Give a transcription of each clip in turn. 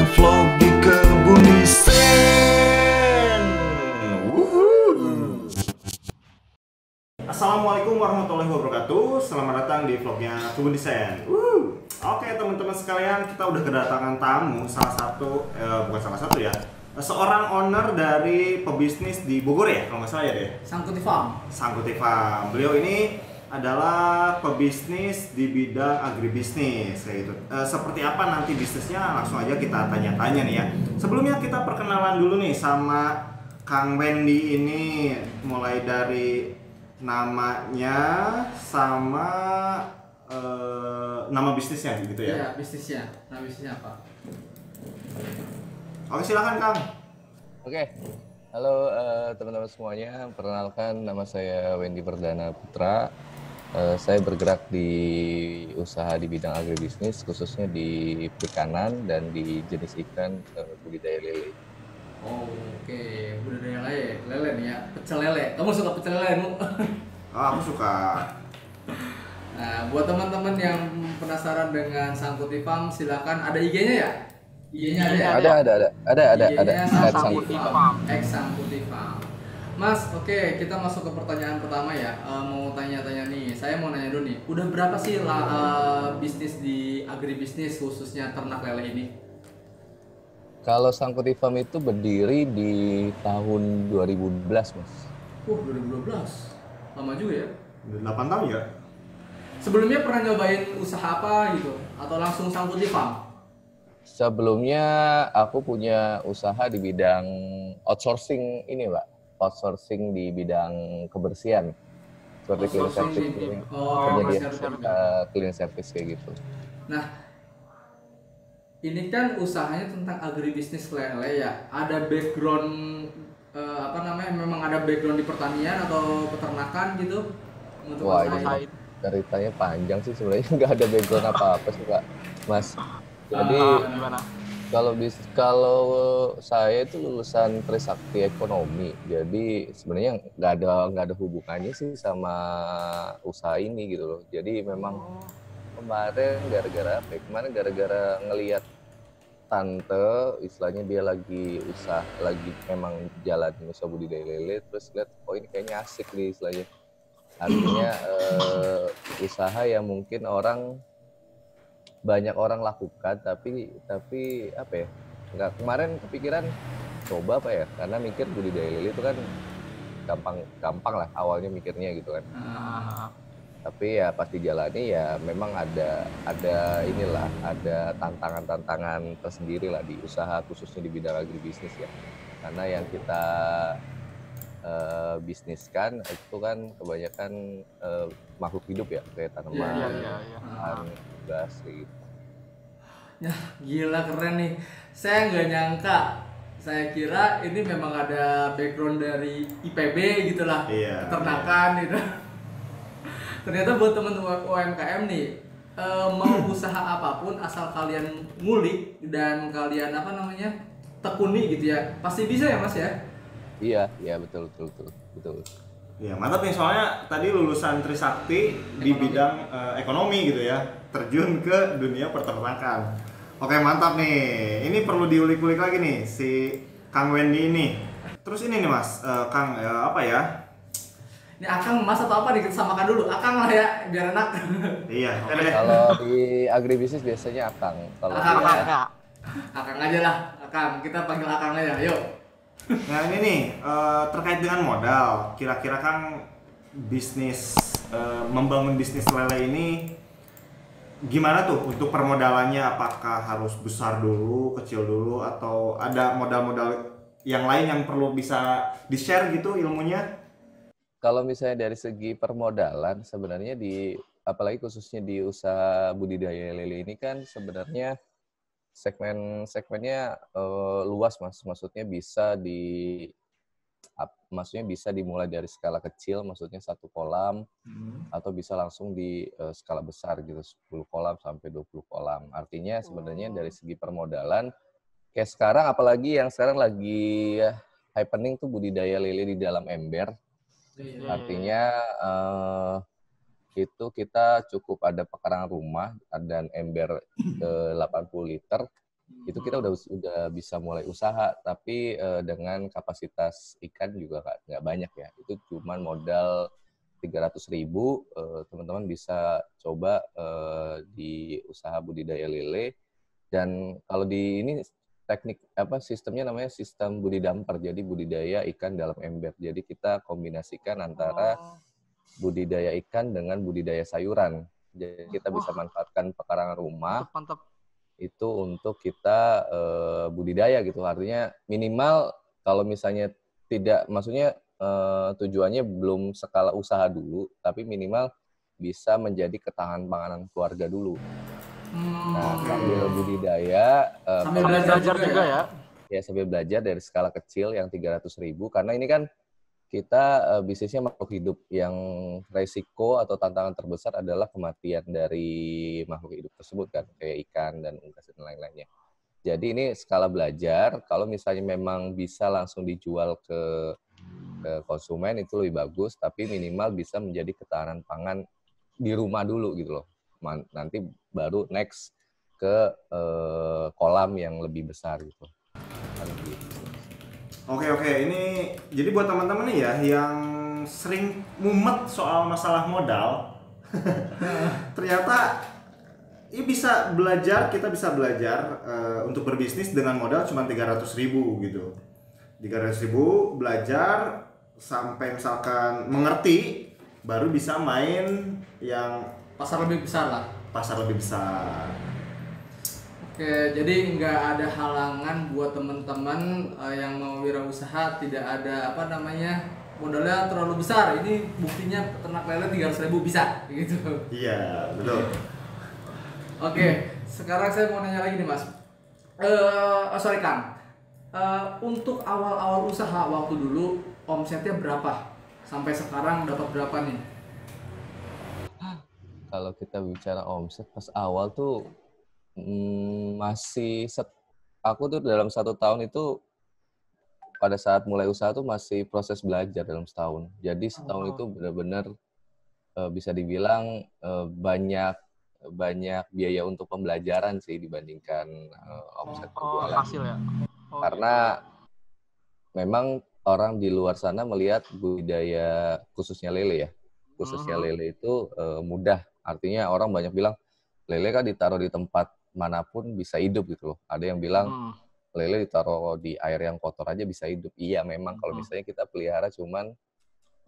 vlog di kebun Sen. Assalamualaikum warahmatullahi wabarakatuh. Selamat datang di vlognya Kebun Sen. Oke teman-teman sekalian, kita udah kedatangan tamu bukan salah satu ya, seorang owner dari pebisnis di Bogor ya, kalau nggak salah ya deh. Sangkuti Farm. Sangkuti Farm. Beliau ini adalah pebisnis di bidang agribisnis kayak gitu. Seperti apa nanti bisnisnya, langsung aja kita tanya-tanya nih ya. Sebelumnya kita perkenalan dulu nih sama Kang Wendy ini, mulai dari namanya sama nama bisnisnya gitu ya. Iya, bisnisnya. Nama bisnisnya apa? Oke, silakan Kang. Oke, halo teman-teman semuanya. Perkenalkan, nama saya Wendy Perdana Putra. Saya bergerak di usaha di bidang agribisnis, khususnya di perikanan dan di jenis ikan budidaya lele. Oh, oke. Budidaya lele nih ya. Pecel lele. Kamu suka pecel lele, Mu? Oh, aku suka. Nah, buat teman-teman yang penasaran dengan Sangkuti Farm, silakan. Ada IG-nya ya? IG-nya ada. Ada. Sangkuti Farm. Sangkuti Farm. Mas, oke, kita masuk ke pertanyaan pertama ya. Mau tanya-tanya nih, saya mau nanya dulu nih. Udah berapa sih bisnis di agribisnis khususnya ternak lele ini? Kalau Sangkuti Farm itu berdiri di tahun 2012, Mas. 2012. Lama juga ya? 8 tahun ya? Sebelumnya pernah nyobain usaha apa gitu? Atau langsung Sangkuti Farm? Sebelumnya aku punya usaha di bidang outsourcing ini, Pak. Outsourcing di bidang kebersihan. Seperti clean service, penyedia clean service kayak gitu. Nah, ini kan usahanya tentang agribisnis lele ya. Ada background memang ada background di pertanian atau peternakan gitu? Wah, ini ceritanya panjang sih sebenarnya, nggak ada background apa-apa sih Pak, Mas. Jadi kalau saya itu lulusan Trisakti Ekonomi, jadi sebenarnya nggak ada hubungannya sih sama usaha ini gitu loh. Jadi memang kemarin gara-gara ngelihat tante, istilahnya dia lagi memang jalan usaha budidaya lele, terus lihat ini kayaknya asik nih istilahnya. Artinya usaha yang mungkin banyak orang lakukan, tapi apa ya, kemarin kepikiran coba apa ya, karena mikir budidaya lele itu kan gampang lah awalnya mikirnya gitu kan. Tapi ya pas dijalani ya memang ada tantangan tersendiri lah di usaha, khususnya di bidang agribisnis ya, karena yang kita bisniskan itu kan kebanyakan makhluk hidup ya, kayak tanaman, gas gitu. Ya, gila keren nih. Saya nggak nyangka. Saya kira ini memang ada background dari IPB gitulah, peternakan gitu. Ternyata buat teman-teman UMKM nih, mau usaha apapun asal kalian ngulik dan kalian tekuni gitu ya, pasti bisa ya Mas ya? Iya betul. Iya, mantap nih, soalnya tadi lulusan Trisakti di bidang ekonomi gitu ya, terjun ke dunia peternakan. Oke, mantap nih. Ini perlu diulik-ulik lagi nih si Kang Wendy ini. Terus ini nih Mas, Kang apa ya? Ini Akang Mas atau apa nih, kita samakan dulu. Akang lah ya, biar enak. Iya, oke deh. Kalau di agribisnis biasanya Akang. Kalau Akang aja lah, Akang. Kita panggil Akang aja, yuk. Nah ini nih, terkait dengan modal, kira-kira Kang membangun bisnis lele ini gimana tuh untuk permodalannya? Apakah harus besar dulu, kecil dulu, atau ada modal-modal yang lain yang perlu bisa di-share gitu ilmunya? Kalau misalnya dari segi permodalan, sebenarnya apalagi khususnya di usaha budidaya lele ini kan sebenarnya segmennya luas Mas. Maksudnya bisa dimulai dari skala kecil, maksudnya 1 kolam, atau bisa langsung di skala besar gitu, 10 kolam sampai 20 kolam. Artinya sebenarnya dari segi permodalan, kayak sekarang, apalagi yang sekarang lagi happening tuh budidaya lele di dalam ember. Artinya itu kita cukup ada pekarangan rumah dan ember 80 liter. Itu kita udah bisa mulai usaha, tapi dengan kapasitas ikan juga nggak banyak ya. Itu cuman modal 300.000, teman-teman bisa coba di usaha budidaya lele. Dan kalau di ini teknik sistemnya namanya sistem budidamper. Jadi budidaya ikan dalam ember. Jadi kita kombinasikan antara budidaya ikan dengan budidaya sayuran. Jadi kita bisa manfaatkan pekarangan rumah. Mantap. Itu untuk kita budidaya gitu. Artinya minimal kalau misalnya tidak, maksudnya tujuannya belum skala usaha dulu, tapi minimal bisa menjadi ketahanan panganan keluarga dulu. Nah, sambil budidaya, sambil belajar juga ya. Ya, sambil belajar dari skala kecil yang 300.000, karena ini kan kita bisnisnya makhluk hidup yang resiko atau tantangan terbesar adalah kematian dari makhluk hidup tersebut kan, kayak ikan dan unggas dan lain-lainnya. Jadi ini skala belajar, kalau misalnya memang bisa langsung dijual ke konsumen itu lebih bagus, tapi minimal bisa menjadi ketahanan pangan di rumah dulu gitu loh. Nanti baru next ke kolam yang lebih besar gitu. Oke, ini jadi buat teman-teman nih ya yang sering mumet soal masalah modal, ternyata ini bisa belajar, kita bisa belajar untuk berbisnis dengan modal cuma 300.000 gitu. 300.000 belajar sampai misalkan mengerti, baru bisa main yang pasar lebih besar lah. Pasar lebih besar. Oke, jadi nggak ada halangan buat teman-teman yang mau wirausaha, tidak ada modalnya terlalu besar. Ini buktinya peternak lele 300.000 bisa, gitu. Iya, betul. Oke, sekarang saya mau nanya lagi nih Mas. Sorry Kang, untuk awal-awal usaha waktu dulu omsetnya berapa? Sampai sekarang dapat berapa nih? Kalau kita bicara omset pas awal tuh aku tuh dalam 1 tahun itu pada saat mulai usaha tuh masih proses belajar dalam setahun. Jadi setahun itu benar-benar bisa dibilang banyak biaya untuk pembelajaran sih dibandingkan omset penjualan. Hasil ya. Karena memang orang di luar sana melihat budidaya khususnya lele itu mudah. Artinya orang banyak bilang lele kan ditaruh di tempat manapun bisa hidup gitu loh. Ada yang bilang lele ditaruh di air yang kotor aja bisa hidup. Iya memang kalau misalnya kita pelihara cuman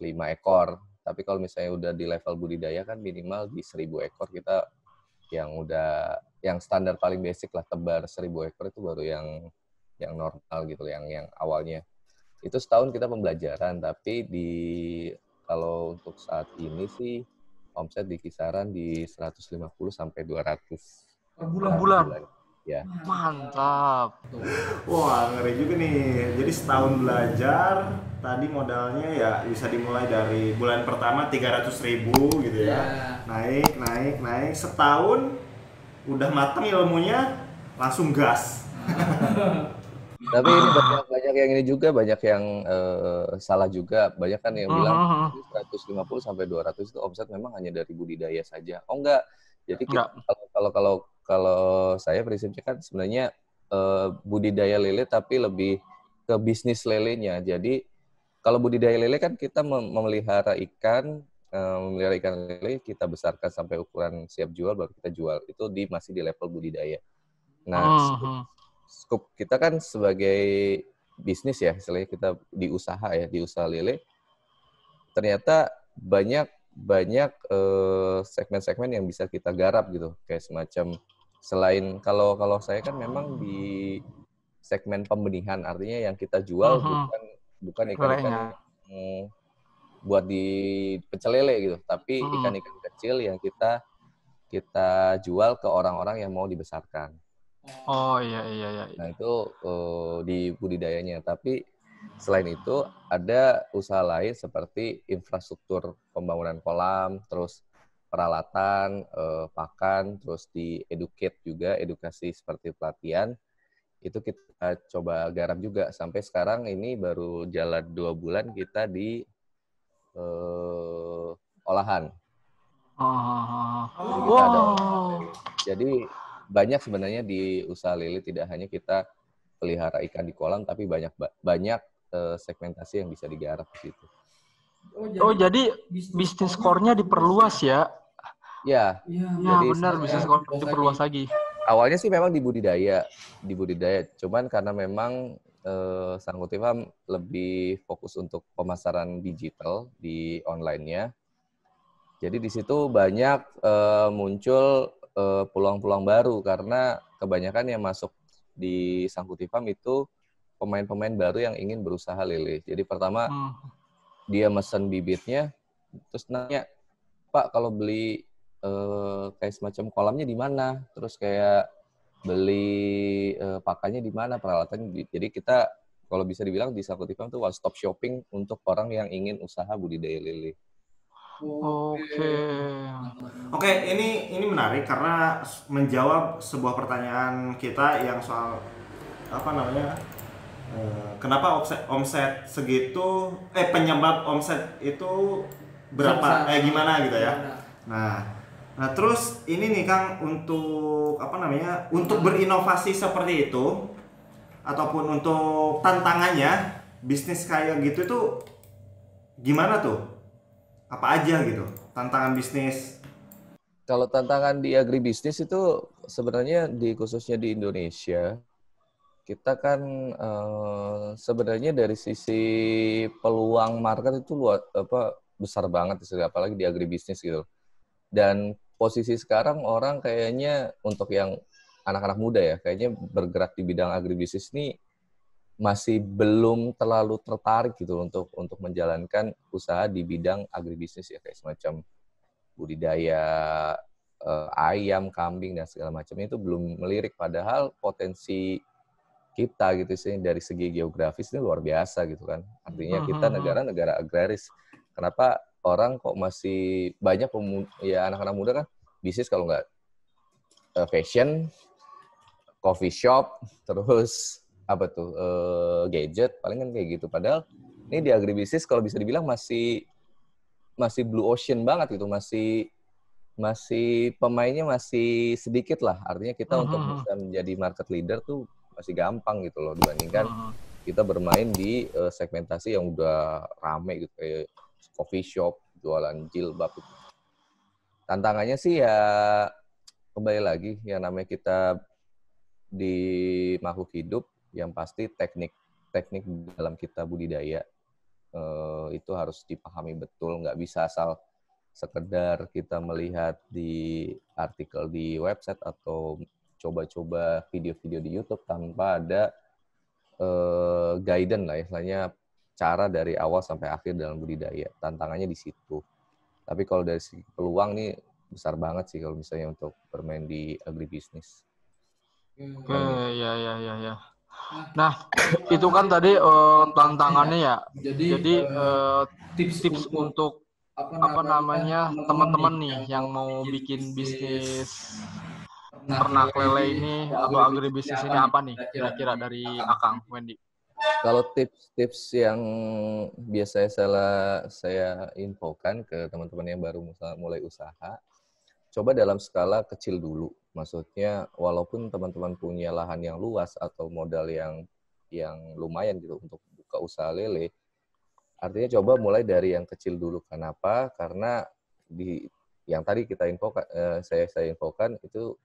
5 ekor. Tapi kalau misalnya udah di level budidaya kan minimal di 1.000 ekor kita yang standar paling basic lah, tebar 1.000 ekor itu baru yang normal gitu, yang awalnya. Itu setahun kita pembelajaran, tapi kalau untuk saat ini sih omset di kisaran di 150 sampai 200 per bulan. Ya. Mantap. Wah, ngeri juga nih. Jadi setahun belajar, tadi modalnya ya bisa dimulai dari bulan pertama 300.000 gitu ya. Naik. Setahun udah mateng ilmunya, langsung gas. Tapi ini banyak yang ini juga, banyak yang salah juga. Banyak kan yang bilang 150 sampai 200 itu omset memang hanya dari budidaya saja. Oh enggak. Jadi kalau saya prinsipnya kan sebenarnya budidaya lele tapi lebih ke bisnis lelenya. Jadi kalau budidaya lele kan kita memelihara ikan lele, kita besarkan sampai ukuran siap jual baru kita jual. Itu masih di level budidaya. Nah, scope kita kan sebagai bisnis ya, istilahnya kita di usaha lele. Ternyata banyak segmen-segmen yang bisa kita garap gitu, kayak semacam selain kalau saya kan memang di segmen pembenihan, artinya yang kita jual bukan ikan-ikan buat di pecel lele gitu, tapi ikan-ikan kecil yang kita jual ke orang-orang yang mau dibesarkan. Oh iya. Nah itu di budidayanya, tapi selain itu ada usaha lain seperti infrastruktur pembangunan kolam, terus peralatan, pakan, terus di edukasi seperti pelatihan, itu kita coba garap juga. Sampai sekarang ini baru jalan 2 bulan kita di olahan. Wow. Jadi banyak sebenarnya di usaha lele, tidak hanya kita pelihara ikan di kolam, tapi banyak segmentasi yang bisa digarap di situ. Jadi bisnis core-nya diperluas ya? Ya, jadi benar, bisnis core diperluas lagi. Awalnya sih memang di budidaya, cuman karena memang Sangkuti Farm lebih fokus untuk pemasaran digital di online-nya. Jadi di situ banyak muncul peluang-peluang baru karena kebanyakan yang masuk di Sangkuti Farm itu pemain-pemain baru yang ingin berusaha lele. Jadi pertama dia mesen bibitnya, terus nanya, Pak kalau beli kayak semacam kolamnya di mana? Terus kayak beli pakannya di mana, peralatannya. Jadi kita kalau bisa dibilang di Sangkuti Farm itu one stop shopping untuk orang yang ingin usaha budidaya lele. Oke, ini menarik karena menjawab sebuah pertanyaan kita yang soal kenapa omset segitu, penyebab omset itu berapa, gimana gitu ya. Nah terus ini nih Kang, untuk berinovasi seperti itu ataupun untuk tantangannya bisnis kayak gitu tuh gimana tuh? Apa aja gitu tantangan bisnis? Kalau tantangan di agribisnis itu sebenarnya khususnya di Indonesia, kita kan sebenarnya dari sisi peluang market itu besar banget, apalagi di agribisnis gitu. Dan posisi sekarang orang kayaknya untuk yang anak-anak muda ya, kayaknya bergerak di bidang agribisnis ini masih belum terlalu tertarik gitu untuk menjalankan usaha di bidang agribisnis ya, kayak semacam budidaya ayam, kambing dan segala macam itu belum melirik, padahal potensi kita gitu sih dari segi geografis ini luar biasa gitu kan. Artinya kita negara agraris. Kenapa orang kok masih banyak anak-anak muda kan bisnis kalau nggak fashion, coffee shop, terus gadget, paling kan kayak gitu. Padahal ini di agribisnis kalau bisa dibilang masih blue ocean banget gitu, masih pemainnya masih sedikit lah. Artinya kita untuk bisa menjadi market leader tuh masih gampang gitu loh dibandingkan kita bermain di segmentasi yang udah rame gitu kayak coffee shop, jualan jilbab gitu. Tantangannya sih ya kembali lagi yang namanya kita di makhluk hidup, yang pasti teknik dalam kita budidaya itu harus dipahami betul, nggak bisa asal sekedar kita melihat di artikel di website atau coba-coba video-video di YouTube tanpa ada guidance lah istilahnya, cara dari awal sampai akhir dalam budidaya. Tantangannya di situ. Tapi kalau dari segi peluang nih besar banget sih kalau misalnya untuk bermain di agribisnis. Ya. Nah, itu kan tadi tantangannya ya. Jadi tips untuk teman-teman nih yang mau bikin bisnis ternak lele ini atau agribisnis ini apa nih kira-kira dari Akang Wendy? Kalau tips-tips yang biasa saya infokan ke teman-teman yang baru mulai usaha, coba dalam skala kecil dulu. Maksudnya walaupun teman-teman punya lahan yang luas atau modal yang lumayan gitu untuk buka usaha lele, artinya coba mulai dari yang kecil dulu. Kenapa? Karena yang tadi saya infokan itu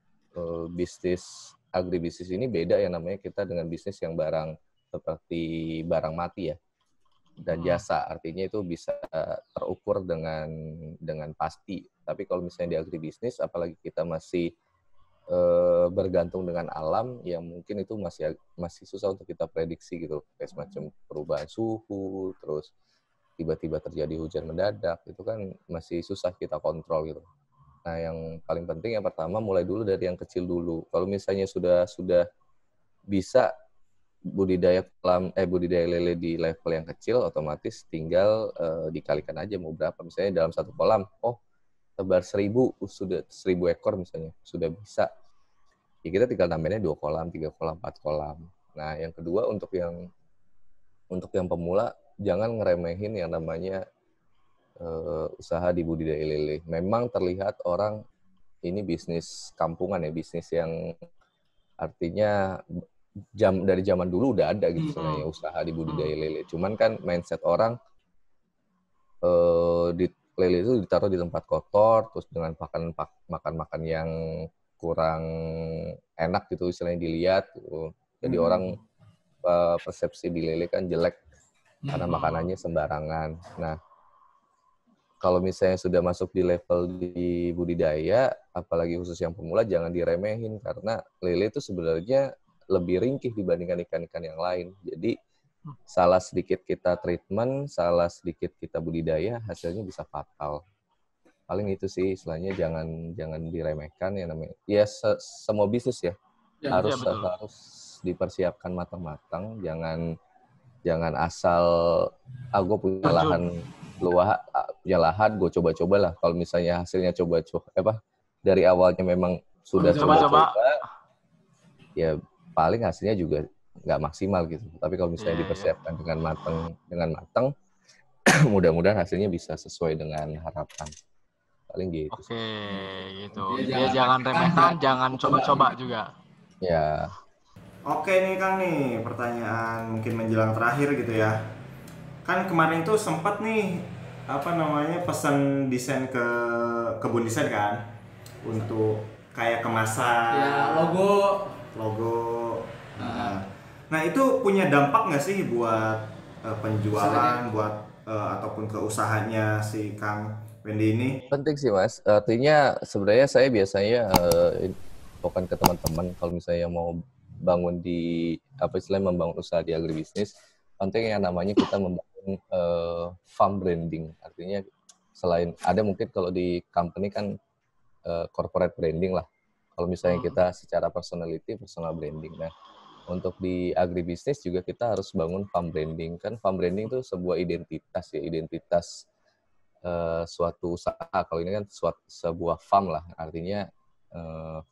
bisnis agribisnis ini beda yang namanya kita dengan bisnis yang barang seperti barang mati ya dan jasa, artinya itu bisa terukur dengan pasti. Tapi kalau misalnya di agribisnis, apalagi kita masih bergantung dengan alam, yang mungkin itu masih susah untuk kita prediksi gitu, kayak semacam perubahan suhu, terus tiba-tiba terjadi hujan mendadak, itu kan masih susah kita kontrol gitu. Nah, yang paling penting yang pertama mulai dulu dari yang kecil dulu. Kalau misalnya sudah bisa budidaya lele di level yang kecil, otomatis tinggal dikalikan aja mau berapa. Misalnya dalam satu kolam, tebar 1.000 ekor misalnya sudah bisa. Ya kita tinggal nambahinnya 2 kolam, 3 kolam, 4 kolam. Nah, yang kedua untuk yang pemula jangan ngeremehin yang namanya usaha di budidaya lele. Memang terlihat orang ini bisnis kampungan ya, bisnis yang artinya dari zaman dulu udah ada gitu sebenarnya usaha di budidaya lele. Cuman kan mindset orang di lele itu ditaruh di tempat kotor, terus dengan makan yang kurang enak gitu istilahnya dilihat gitu. Jadi orang persepsi di lele kan jelek karena makanannya sembarangan. Nah, kalau misalnya sudah masuk di level di budidaya, apalagi khusus yang pemula, jangan diremehin karena lele itu sebenarnya lebih ringkih dibandingkan ikan-ikan yang lain. Jadi salah sedikit kita treatment, salah sedikit kita budidaya, hasilnya bisa fatal. Paling itu sih istilahnya, jangan diremehkan ya namanya. Ya semua bisnis ya, harus dipersiapkan matang-matang, jangan asal gue punya lahan lahan gue coba-cobalah. Kalau misalnya hasilnya dari awalnya memang sudah coba-coba, ya paling hasilnya juga nggak maksimal gitu. Tapi kalau misalnya dipersiapkan dengan matang, mudah-mudahan hasilnya bisa sesuai dengan harapan. Paling gitu. Oke, gitu. Ya jangan remehkan, jangan coba-coba juga. Ya. Oke nih Kang nih, pertanyaan mungkin menjelang terakhir gitu ya. Kan kemarin tuh sempat nih pesan desain ke kebun desain kan untuk kayak kemasan. Ya, logo. Nah, itu punya dampak nggak sih buat penjualan, buat ataupun ke usahanya si Kang Wendy ini? Penting sih Mas. Artinya sebenarnya saya biasanya bukan ke teman-teman kalau misalnya mau bangun membangun usaha di agribisnis, penting yang namanya kita membangun farm branding. Artinya selain ada mungkin kalau di company kan corporate branding lah. Kalau misalnya kita secara personal branding. Nah, untuk di agribisnis juga kita harus bangun farm branding. Kan farm branding itu sebuah identitas suatu usaha. Kalau ini kan sebuah farm lah, artinya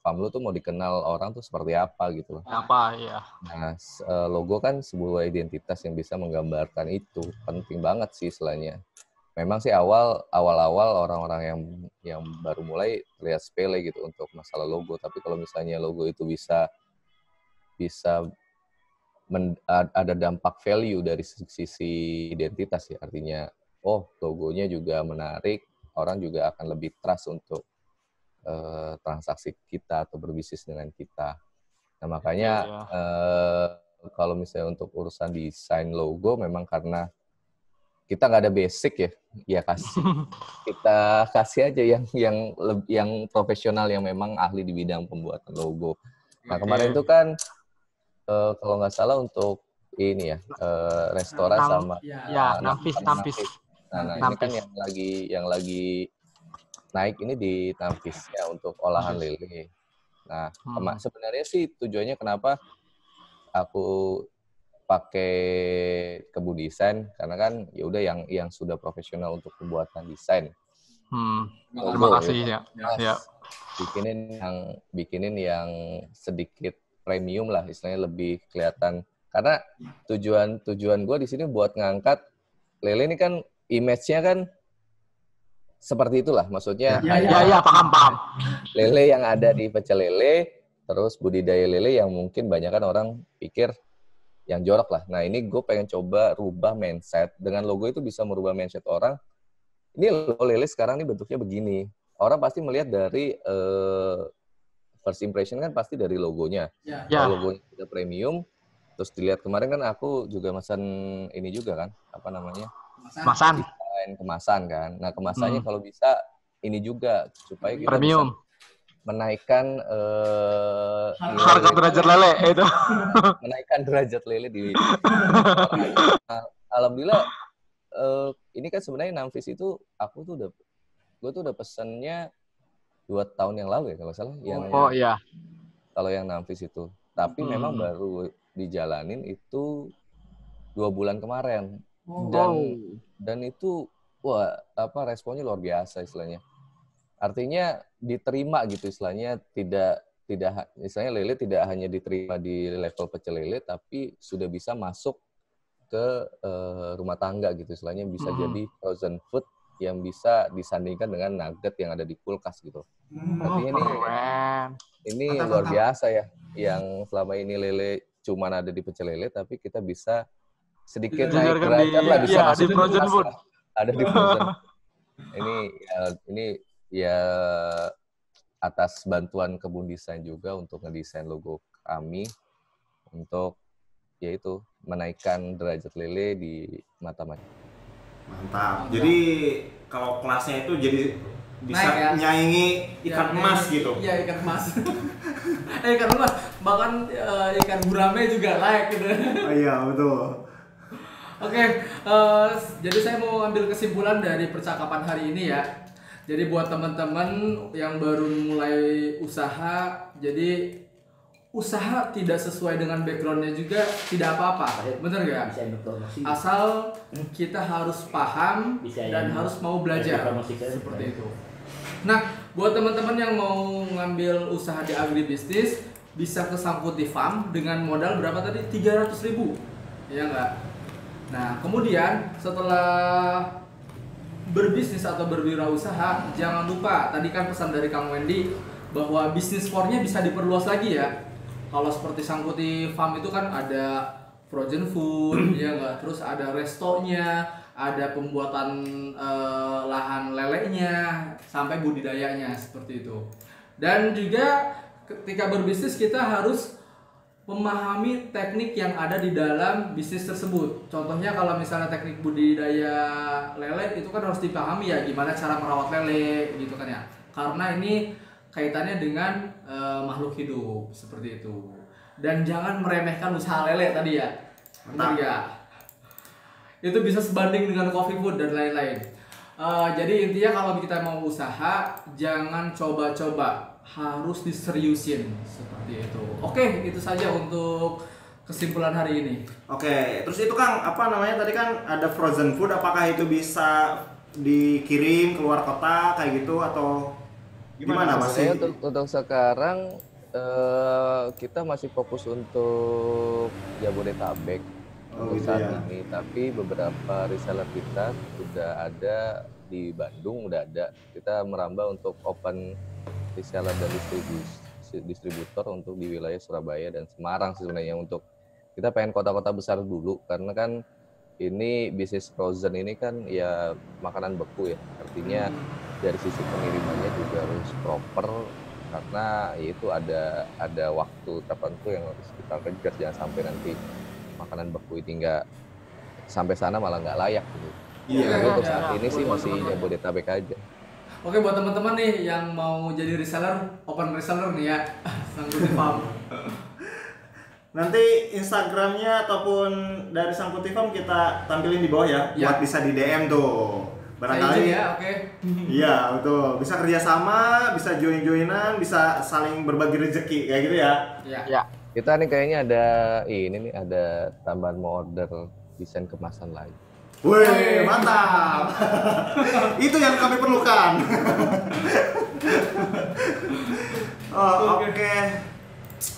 farm lu tuh mau dikenal orang tuh seperti apa gitu loh. Ya. Nah, logo kan sebuah identitas yang bisa menggambarkan itu. Penting banget sih istilahnya. Memang sih awal-awal orang-orang yang baru mulai terlihat sepele gitu untuk masalah logo. Tapi kalau misalnya logo itu bisa ada dampak value dari sisi identitas ya. Artinya, logonya juga menarik, orang juga akan lebih trust untuk transaksi kita atau berbisnis dengan kita. Nah makanya kalau misalnya untuk urusan desain logo, memang karena kita nggak ada basic ya kita kasih aja yang profesional yang memang ahli di bidang pembuatan logo. Nah kemarin itu kan kalau nggak salah untuk ini restoran sama Nampis. Nah ini kan yang lagi naik ini di Nampis ya untuk olahan lele. Nah, sebenarnya sih tujuannya kenapa aku pakai kebun desain karena kan ya udah yang sudah profesional untuk pembuatan desain. Terima kasih ya. Bikinin yang sedikit premium lah, istilahnya lebih kelihatan. Karena tujuan gue di sini buat ngangkat lele ini kan image-nya kan seperti itulah, maksudnya paham. Lele yang ada di pecel lele, terus budidaya lele yang mungkin banyak kan orang pikir yang jorok lah. Nah ini gue pengen coba rubah mindset. Dengan logo itu bisa merubah mindset orang. Ini logo lele sekarang ini bentuknya begini. Orang pasti melihat dari first impression kan pasti dari logonya. Kalau logonya sudah premium, terus dilihat kemarin kan aku juga pesan ini juga kan, Kemasan. Kemasan kan. Nah kemasannya kalau bisa ini juga supaya kita premium. Bisa menaikkan harga derajat lele itu. Menaikkan derajat lele di. Nah, alhamdulillah ini kan sebenarnya Nampis itu gue tuh udah pesannya 2 tahun yang lalu ya kalau salah. Kalau yang Nampis itu, tapi memang baru dijalanin itu 2 bulan kemarin. Dan itu responnya luar biasa istilahnya. Artinya diterima gitu istilahnya, tidak istilahnya lele tidak hanya diterima di level pecel lele tapi sudah bisa masuk ke rumah tangga gitu istilahnya, bisa jadi frozen food yang bisa disandingkan dengan nugget yang ada di kulkas gitu. Artinya ini luar biasa ya, yang selama ini lele cuman ada di pecel lele, tapi kita bisa sedikit naik derajat lah, bisa masuk di frozen food. Ada di frozen. Ini ya atas bantuan Kebun Desain juga untuk ngedesain logo kami untuk yaitu menaikkan derajat lele di mata masyarakat. Mantap. Jadi kalau kelasnya itu jadi bisa naik, ya? Nyaingi ikan emas gitu. Iya, ikan emas. Ikan emas, bahkan ikan gurame juga naik gitu. Oh iya, betul. Oke, jadi saya mau ambil kesimpulan dari percakapan hari ini ya. Jadi buat teman-teman yang baru mulai usaha, jadi usaha tidak sesuai dengan backgroundnya juga tidak apa-apa, bener gak? Asal kita harus paham dan harus mau belajar, seperti itu. Nah, buat teman-teman yang mau ngambil usaha di agribisnis, bisa ke Sangkuti Farm dengan modal berapa tadi? 300.000, ya nggak? Nah, kemudian setelah berbisnis atau berwirausaha, jangan lupa tadi kan pesan dari Kang Wendy bahwa bisnis core-nya bisa diperluas lagi ya. Kalau seperti Sangkuti Farm itu kan ada frozen food, ya nggak? Terus ada restonya, ada pembuatan lahan lelenya, sampai budidayanya seperti itu. Dan juga ketika berbisnis kita harus memahami teknik yang ada di dalam bisnis tersebut. Contohnya kalau misalnya teknik budidaya lele itu kan harus dipahami ya gimana cara merawat lele gitu kan ya. Karena ini kaitannya dengan makhluk hidup seperti itu. Dan jangan meremehkan usaha lele tadi ya. Benar ya? Itu bisa sebanding dengan coffee food dan lain-lain. Jadi intinya kalau kita mau usaha jangan coba-coba, harus diseriusin seperti itu. Oke, itu saja untuk kesimpulan hari ini. Oke, terus itu Kang, apa namanya tadi kan ada frozen food, apakah itu bisa dikirim keluar kota kayak gitu atau gimana Mas? Untuk sekarang kita masih fokus untuk Jabodetabek untuk saat ini, tapi beberapa reseller kita sudah ada di Bandung, udah ada. Kita merambah untuk open reseller dan distributor untuk di wilayah Surabaya dan Semarang sih sebenarnya. Untuk kita pengen kota-kota besar dulu karena kan ini bisnis frozen ini kan ya makanan beku ya, artinya dari sisi pengirimannya juga harus proper karena itu ada waktu tertentu yang harus kita kejar, jangan sampai nanti makanan beku itu nggak sampai sana malah nggak layak gitu. Jadi untuk saat ini sih masih Jabodetabek aja. Oke, buat teman-teman nih yang mau jadi reseller, open reseller nih ya, Sangkuti Farm. Nanti Instagramnya ataupun dari Sangkuti Farm kita tampilin di bawah ya, buat bisa di DM tuh. Barangkali ya, oke. Iya, betul. Bisa kerjasama, bisa join-joinan, bisa saling berbagi rezeki kayak gitu ya. Iya. Kita nih kayaknya ada tambahan mau order desain kemasan lain. Wih, mantap. Itu yang kami perlukan.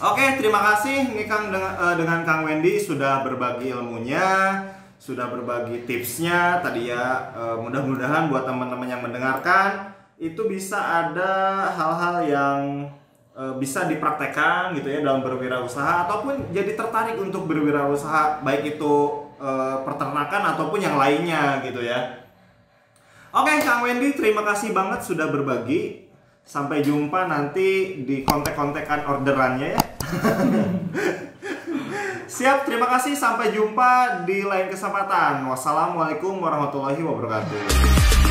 Oke, terima kasih nih Kang dengan Kang Wendy sudah berbagi ilmunya, sudah berbagi tipsnya tadi ya. Mudah-mudahan buat teman-teman yang mendengarkan itu bisa ada hal-hal yang bisa dipraktekkan gitu ya dalam berwirausaha ataupun jadi tertarik untuk berwirausaha, baik itu peternakan ataupun yang lainnya gitu ya. Oke, Kang Wendy, terima kasih banget sudah berbagi. Sampai jumpa nanti di kontak-kontakan orderannya ya. Siap, terima kasih. Sampai jumpa di lain kesempatan. Wassalamualaikum warahmatullahi wabarakatuh.